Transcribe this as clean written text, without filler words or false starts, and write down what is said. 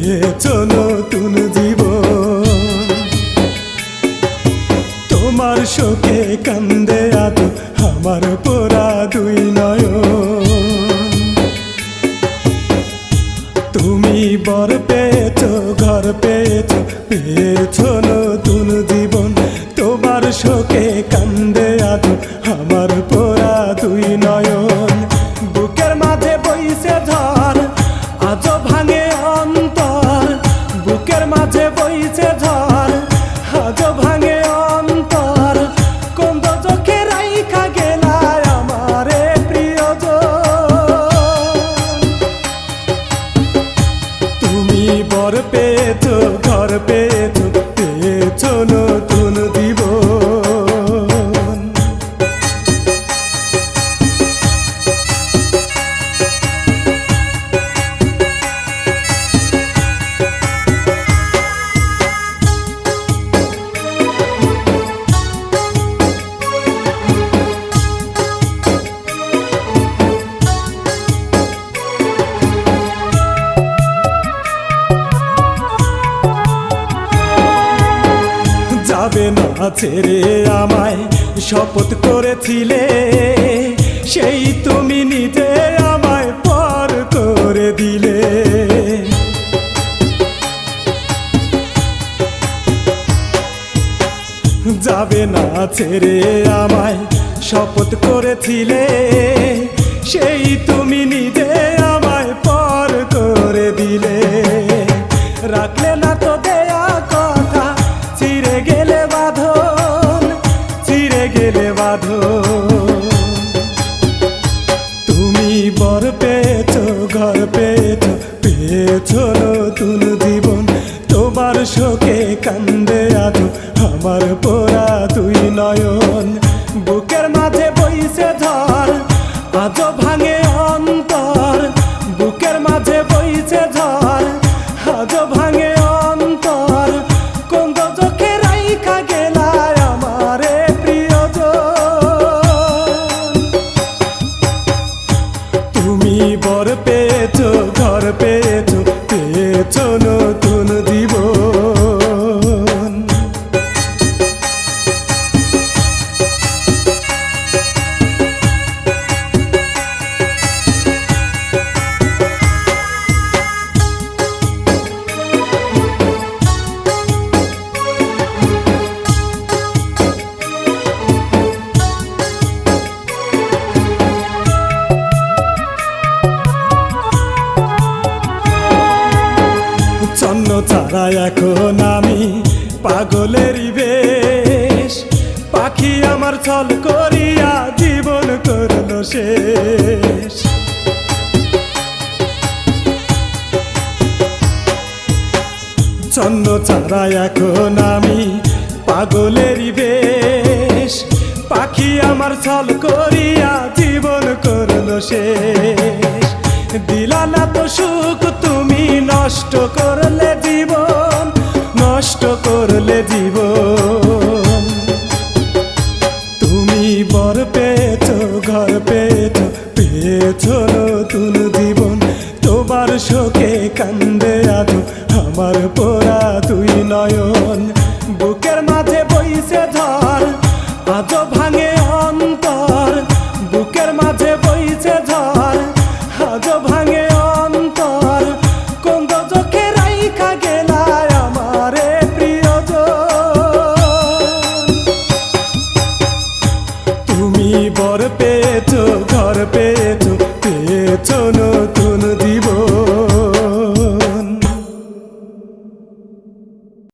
পেয়েছো নতুন জীবন। তোমার শোকে কান্দে আজ আমার পোড়া দুই নয়ন। তুমি বর পেয়েছো, ঘর পেয়েছো, পেয়েছো নতুন জীবন। তোমার শোকে কান্দে আজ আমার পোড়া দুই নয়ন। বুকের মাঝে বইছে ঝড়, আজও ভাঙে অন্তর। বুকের মাঝে বইছে ঝড়, আজও ভাঙে অন্তর। কোন চোখে রাইখা গেলায় আমারে প্রিয়জন। তুমি বর পেয়েছো, ঘর পেয়েছো, পেয়েছো নতুন জীবন। যাবে না ছেড়ে আমায় শপথ করেছিলে, সেই তুমি নিজে আমায় পর করে দিলে। যাবে না ছেড়ে আমায় শপথ করেছিলে, সেই তুমি নিজে আমায় পর করে দিলে। রাখলে না তো দেয়া কথা, চিরে গেলে বাঁধন, চিরে গেলে বাঁধন। তুমি বর পেয়েছো, ঘর পেয়েছো, পেয়েছো নতুন জীবন। তোমার শোকে কান্দে আজ আমার পোড়া দুই নয়ন। বুকের মাঝে বইছে ঝড়, আজও ভাঙে অন্তর। বুকের মাঝে বইছে ঝড়, আজও ভাঙে অন্তর। কোন চোখে রাইখা গেলায় আমারে প্রিয়জন। তুমি বর পেয়েছো, ঘর পেয়েছো, পেয়েছো নতুন জীবন। চন্ন ছাড়া এখন আমি পাগলেরই বেশ। পাখি আমার ছল করিয়া জীবন করলো শেষ। চন্ন ছাড়া এখন আমি পাগলেরই বেশ। পাখি আমার ছল করিয়া জীবন করলো শেষ। দিলা না তো সুখ তুমি, নষ্ট করলে জীবন, নষ্ট করলে জীবন। তুমি বর পেয়েছো, ঘর পেয়েছো, পেয়েছো নতুন জীবন। তোমার শোকে কান্দে আজ আমার পোড়া দুই নয়ন।